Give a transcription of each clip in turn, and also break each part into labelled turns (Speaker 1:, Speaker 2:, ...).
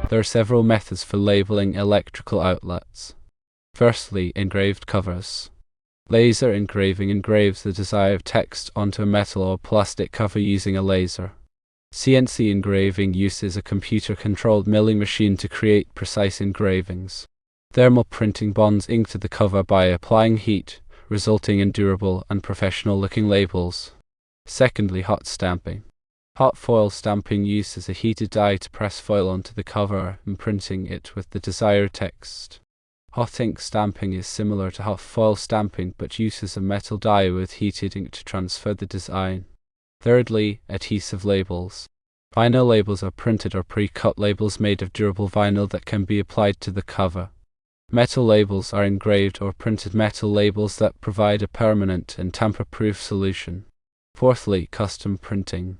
Speaker 1: There are several methods for labeling electrical outlets. Firstly, engraved covers. Laser engraving engraves the desired text onto a metal or plastic cover using a laser. CNC engraving uses a computer-controlled milling machine to create precise engravings. Thermal printing bonds ink to the cover by applying heat, resulting in durable and professional-looking labels. Secondly, hot stamping. Hot foil stamping uses a heated die to press foil onto the cover, imprinting it with the desired text. Hot ink stamping is similar to hot foil stamping but uses a metal die with heated ink to transfer the design. Thirdly, adhesive labels. Vinyl labels are printed or pre-cut labels made of durable vinyl that can be applied to the cover. Metal labels are engraved or printed metal labels that provide a permanent and tamper-proof solution. Fourthly, custom printing.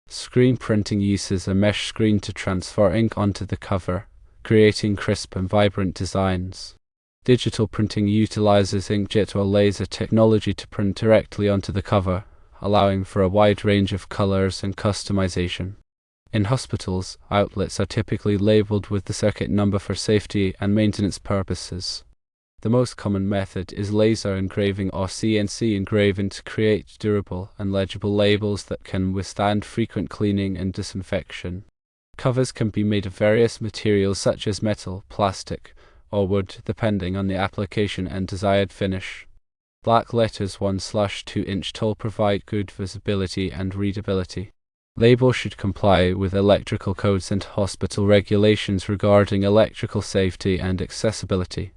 Speaker 1: Screen printing uses a mesh screen to transfer ink onto the cover, creating crisp and vibrant designs. Digital printing utilizes inkjet or laser technology to print directly onto the cover, allowing for a wide range of colors and customization. In hospitals, outlets are typically labeled with the circuit number for safety and maintenance purposes. The most common method is laser engraving or CNC engraving to create durable and legible labels that can withstand frequent cleaning and disinfection. Covers can be made of various materials such as metal, plastic, or wood, depending on the application and desired finish. Black letters 1/2 inch tall provide good visibility and readability. Labels should comply with electrical codes and hospital regulations regarding electrical safety and accessibility.